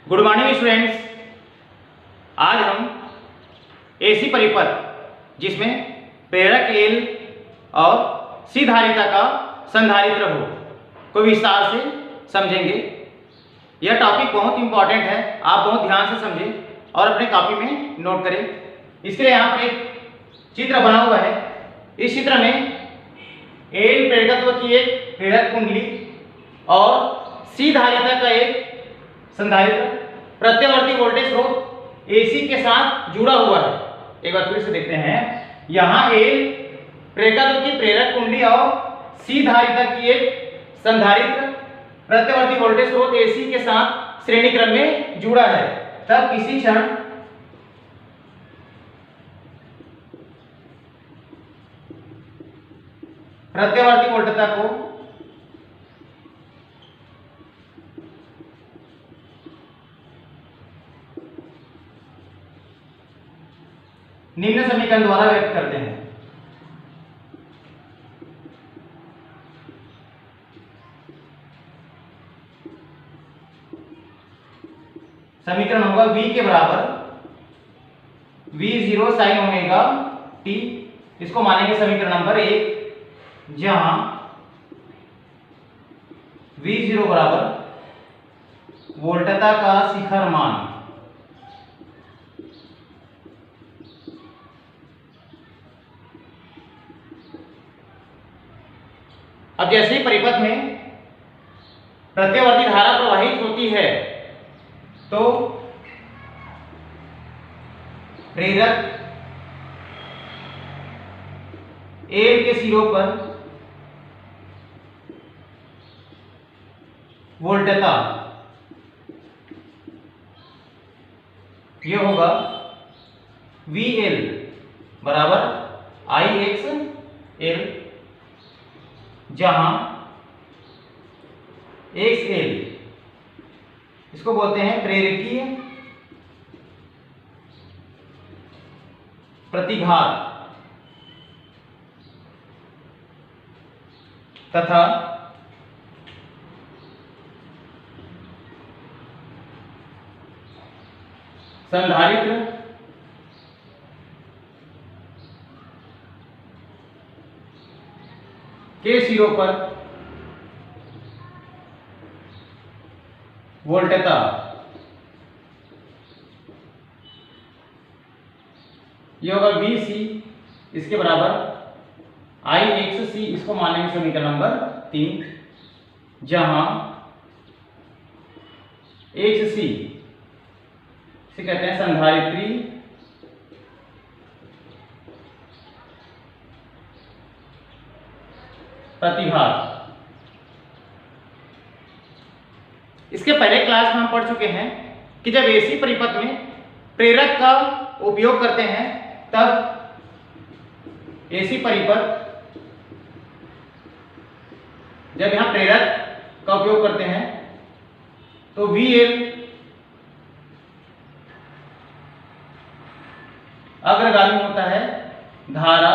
Good morning students. आज हम AC परिपथ जिसमें प्रेरक एल और सी धारिता का संधारित्र हो को विस्तार से समझेंगे। यह टॉपिक बहुत इंपॉर्टेंट है, आप बहुत ध्यान से समझें और अपने कॉपी में नोट करें। इसके लिए यहाँ पर एक चित्र बना हुआ है। इस चित्र में एल प्रेरकत्व की एक प्रेरक कुंडली और सी धारिता का एक संधारित्र प्रत्यावर्ती वोल्टेज स्रोत एसी के साथ जुड़ा हुआ है। एक बार फिर से देखते हैं। यहाँ एल प्रेरकत्व की प्रेरक कुंडली और सी धारिता की एक संधारित्र प्रत्यावर्ती वोल्टेज स्रोत एसी के साथ श्रेणी क्रम में जुड़ा है। तब किसी क्षण प्रत्यावर्ती वोल्टता को निम्न समीकरण द्वारा व्यक्त करते हैं। समीकरण होगा V के बराबर V0 sin ओमेगा t। इसको मानेंगे समीकरण नंबर 1, जहां V0 बराबर वोल्टता का शिखर मान अब जैसे ही परिपथ में प्रत्यावर्ती धारा प्रवाहित होती है तो प्रेरक एल के सिरों पर वोल्टता यह होगा VL बराबर IXL, जहां XL इसको बोलते हैं प्रेरकीय प्रतिघात तथा संधारित्र के सिरों पर वोल्टता यह होगा VC, इसके बराबर IXC। इसको मानेंगे समीकरण नंबर 3, जहां XC से कहते हैं संधारित्री प्रतिघात। इसके पहले क्लास में हम पढ़ चुके हैं कि जब एसी परिपथ में प्रेरक का उपयोग करते हैं तब एसी परिपथ जब यहां प्रेरक का उपयोग करते हैं तो VL अग्रगामी होता है धारा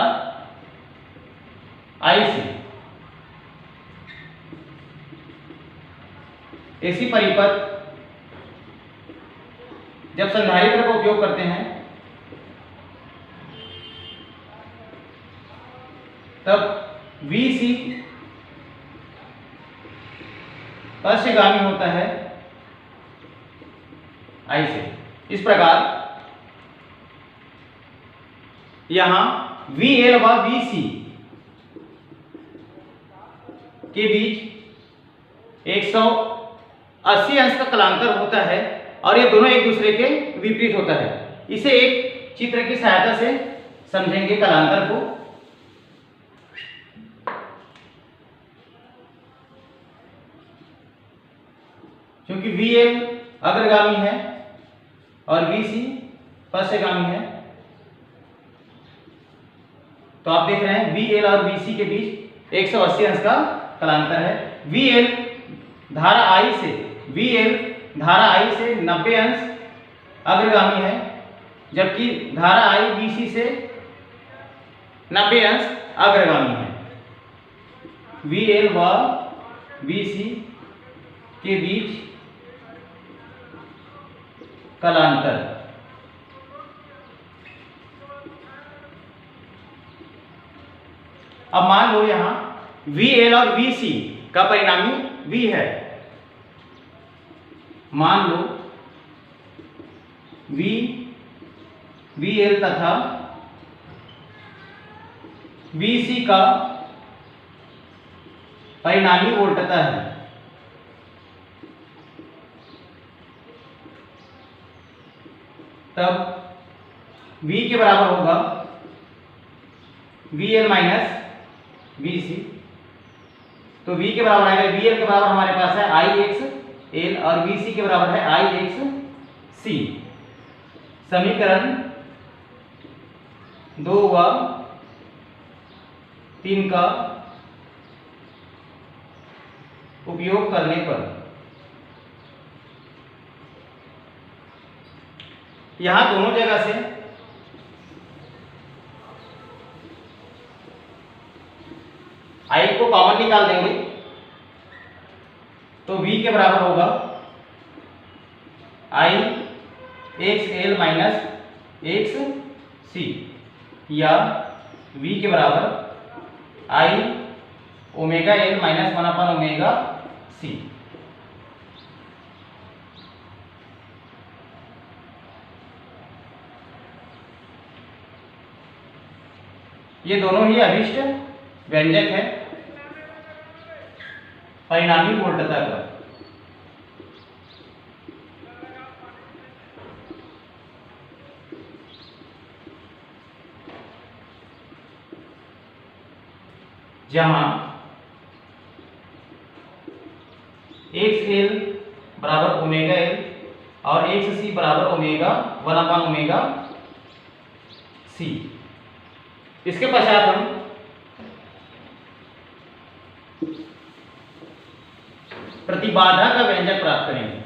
I से। एसी परिपथ जब संधारित्र का उपयोग करते हैं तब VC पश्चगामी होता है I से। इस प्रकार यहां VL व VC के बीच 180 अंश का कलांतर होता है और ये दोनों एक दूसरे के विपरीत होता है। इसे एक चित्र की सहायता से समझेंगे कलांतर को। क्योंकि VL अग्रगामी है और VC पश्चगामी है, तो आप देख रहे हैं VL और VC के बीच 180 अंश का कलांतर है। VL धारा I से 90 अंश अग्रगामी है, जबकि धारा I VC से 90 अंश अग्रगामी है। VL व VC के बीच कलांतर। अब मान लो यहां VL और VC का परिणामी V है। मान लो VL तथा VC का परिणामी वोल्टता है। तब V के बराबर होगा VL माइनस VC। तो V के बराबर आएगा, VL के बराबर हमारे पास है IXL और VC के बराबर है IXC। समीकरण 2 व 3 का उपयोग करने पर यहां दोनों जगह से I को कॉमन निकाल देंगे तो V के बराबर होगा IXL माइनस XC या V के बराबर I omega L minus 1 upon omega C। ये दोनों ही अभिष्ट व्यंजक है परिणामी वोल्टता का। जहां XL बराबर ओमेगा L और XC बराबर ओमेगा 1 अपन ओमेगा C। इसके पश्चात हम प्रतिबाधा का व्यंजक प्राप्त करेंगे।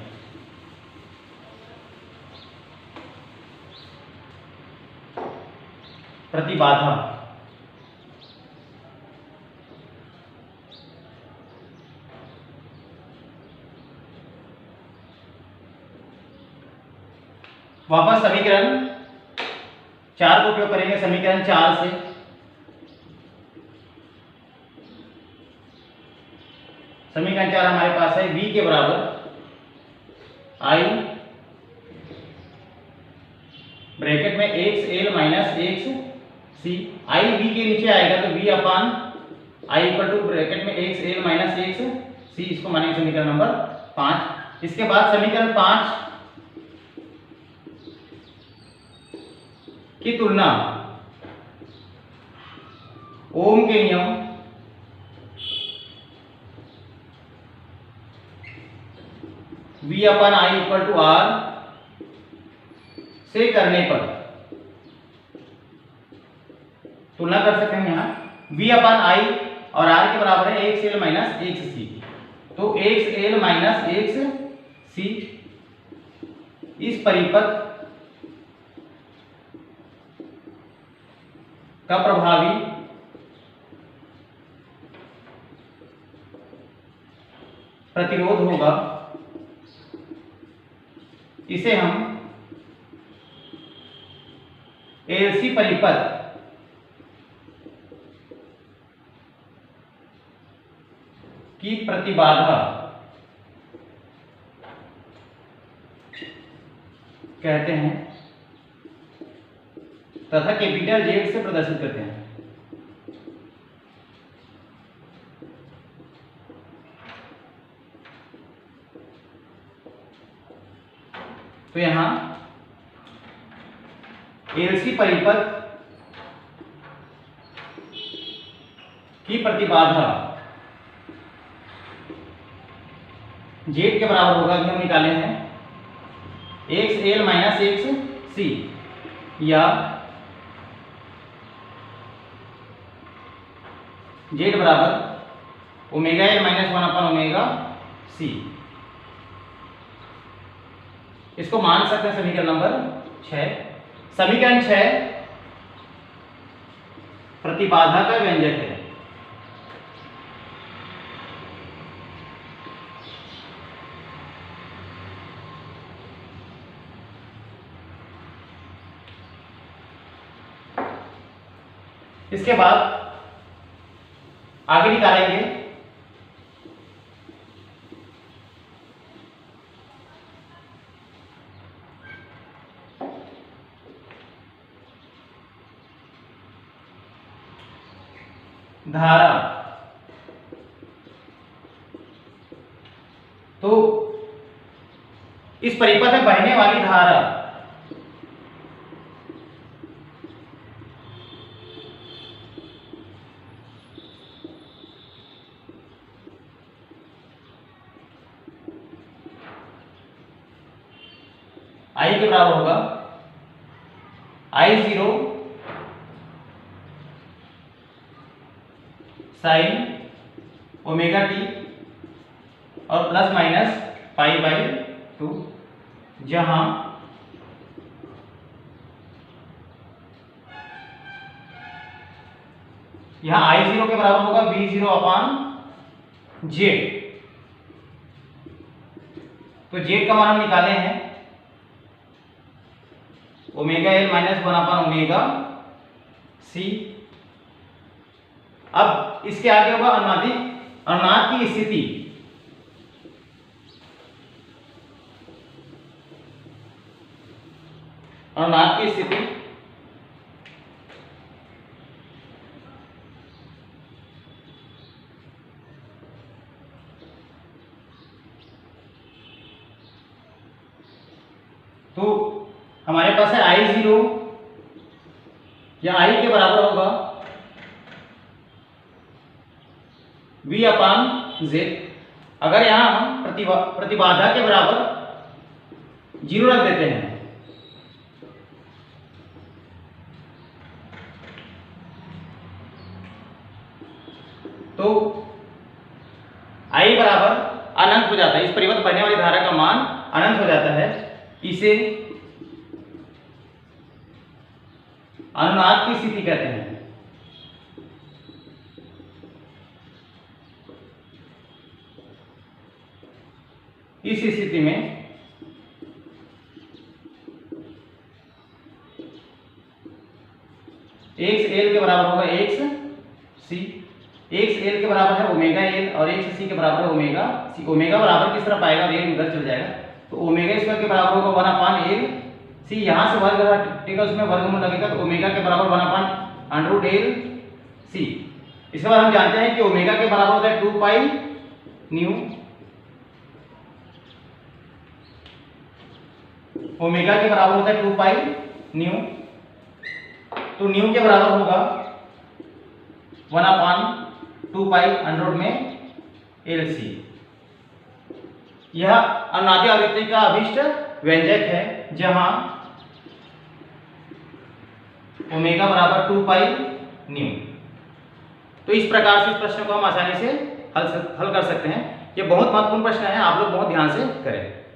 प्रतिबाधा वापस समीकरण 4 का उपयोग करेंगे। समीकरण 4 से समीकरण 4 हमारे पास है V के बराबर I ब्रैकेट में XL minus XC। I V के नीचे आएगा तो V upon I equal to bracket में XL माइनस XC। इसको मानेंगे समीकरण नंबर 5। इसके बाद समीकरण 5 की तुलना ओम के नियम V upon I equal to R से करने पर तुलना कर सकते हैं। यहाँ V अपन I और R के बराबर है XL माइनस XC। तो XL माइनस XC इस परिपथ का प्रभावी प्रतिरोध होगा। इसे हम ALC परिपथ की प्रतिबाधा कहते हैं तथा कैपिटल Z से प्रदर्शित करते हैं। तो यहां ALC परिपथ की प्रतिबाधा Z के बराबर होगा, अभी हम निकाले हैं XL माइनस XC या Z बराबर omega L minus 1 upon omega C। इसको मान सकते हैं समीकरण नंबर 6। समीकरण 6 प्रतिबाधा का व्यंजक है। इसके बाद आगे निकालेंगे धारा। तो इस परिपथ में बहने वाली धारा I के बराबर होगा I0 साइन ओमेगा टी और प्लस माइनस पाई बाई 2, जहां यहां I0 के बराबर होगा V0 अपान जेड। तो जेड का मान हम निकाले हैं omega L minus 1 upon omega C. अब इसके आगे होगा अनुनाद की स्थिति। अनुनाद की स्थिति तो हमारे पास है I0 या I के बराबर होगा V अपान Z। अगर यहां हम प्रतिबाधा के बराबर 0 रख देते हैं तो I बराबर अनंत हो जाता है। इस परिपथ बहने वाली धारा का मान अनंत हो जाता है। इसे अनुनाद की स्थिति कहते हैं। इस स्थिति में x l के बराबर होगा x c। x l के बराबर है ओमेगा l और x c के बराबर है ओमेगा c। ओमेगा बराबर किस तरफ आएगा, l उधर चल जाएगा तो ओमेगा स्क्वायर के बराबर होगा 1 अपान l c। यहां से वर्ग हटेगा उसमें वर्गमूल लगेगा तो ओमेगा के बराबर 1 upon under root l c। इसके बाद हम जानते हैं कि ओमेगा के बराबर होता है 2 पाई न्यू। ओमेगा के बराबर होता है 2 पाई न्यू। तो न्यू के बराबर होगा 1 अपान 2 पाई अंडर रूट में एल सी। यह अनुनादी आवृत्ति का अभिष्ट व्यंजक है जहां ओमेगा बराबर 2 पाई न्यू। तो इस प्रकार से इस प्रश्न को हम आसानी से हल कर सकते हैं। ये बहुत महत्वपूर्ण प्रश्न है, आप लोग बहुत ध्यान से करें।